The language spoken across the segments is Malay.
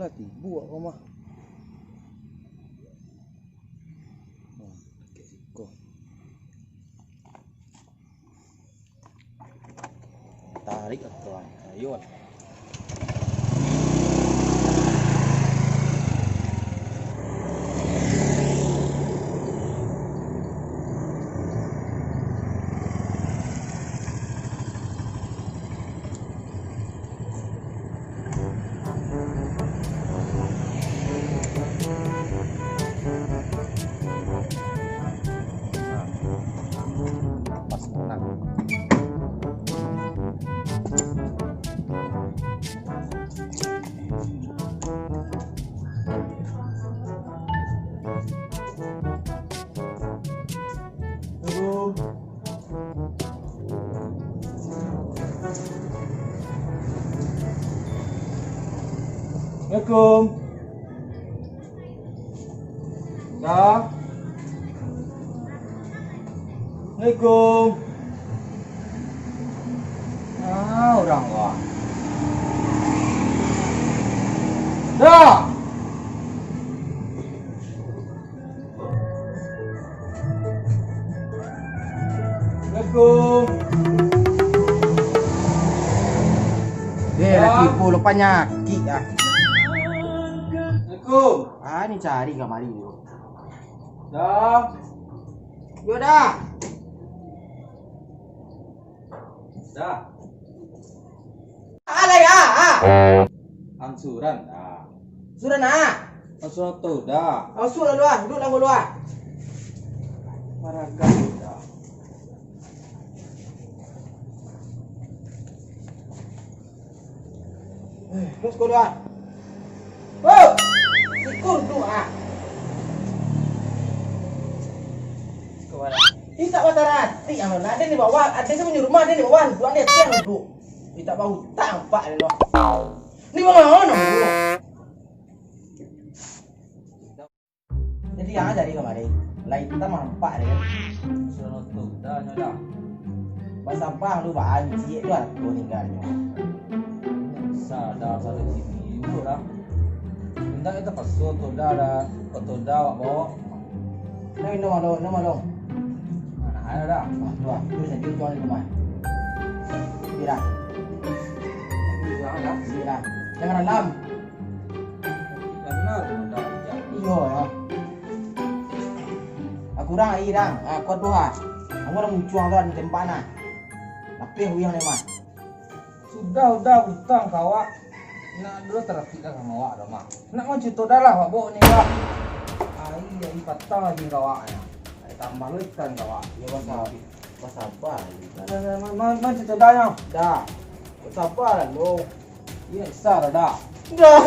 lah tibu aku mah. Tarik tuan. Ayo. Pas menang. Assalamualaikum. Dah. Assalamualaikum. Orang wah. Dah. Assalamualaikum. Dia lagi puluh penyakit ah. Assalamualaikum. Ni cari kamari tu. Dah. Yo dah. Dah. Alai Angsuran dah. Sudah nak. Angsuran tu dah. Sudah luar, duduk lah luar. Marakan dah. Terus kau luar. Oh, ikut tu ah. Kita pasaran. Yang mana ada di bawah, ada yang punya rumah ada di bawah. Tuan dia tiang duduk. Kita bau tampak dia loh. Ni mana? Jadi yang dari kemarin, lain kita mampak dia. Angsuran tu dah dah. Pas sampah lu banci tu lah tu tinggalnya. Sadar satu sini dulu lah. Minta kita pasal tu dah bawa. Nah, nama long. Mana ada dah. Tuan, tu sendiri tuan di rumah. Bilang. Bilang. Jangan dalam. Benar dah. Iyo ya. Aku dah air dah. Kau doa. Aku dah mucuang dah di tempat nah. Tapi huyang ni mah. Sudah hutang kawak. Nak dulu terapi dah sama awak dah mak. Nak mau cerita dah lah bawa ni kawak. Ai patah je kawaknya. Ai tambah lu ikan kawak. Ya pasal apa? Mana cerita dah ya? Dah. Pasal apa lah lu? Ya sar dah. Dah.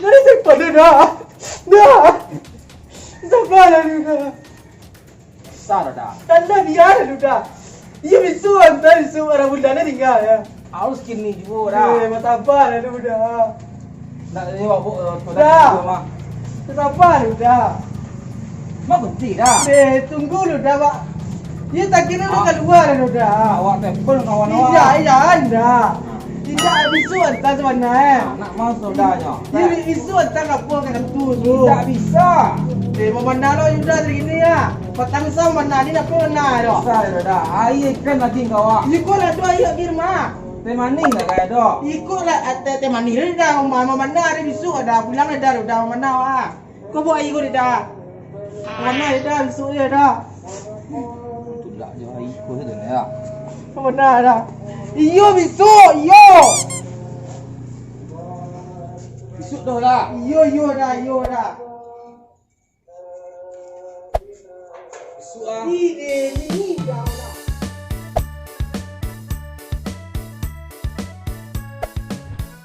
Dari siapa dah? Dah. Siapa lah juga? Sar dah. Tanda biar dah. Iya bisu antar bisu orang bulan ni tinggal ya. Harus kini juga dah. Mata apa lah tu dah. Nak dia bawa tu Dah. dah mak. Siapa dah? Mak berhenti dah. Tunggu lu dah pak. Dia tak kira lu keluar lu dah. Awak telepon kawan awak. Iya anda. Tidak bisu antar sebenarnya. Nak masuk dahnya. Dia bisu antar kapur ke tu tu. Tidak bisa. Mana lo sudah begini ya. Petang sama mana ni nak pernah dah. Sar dah. Ai ikan lagi kawak. Ikutlah doa ya firma. Teh maning dah kaya dah. Ikutlah teh mani dah mana ada bisu ada pulang dah mana ah. Kau buat ikut dah. Mana dah bisu dia dah. Tu dah je ai ikut tu ni dah. Mana dah. Iyo bisu, iyo. Bisu dah lah. Iyo dah. Bisu ah. Ni dah.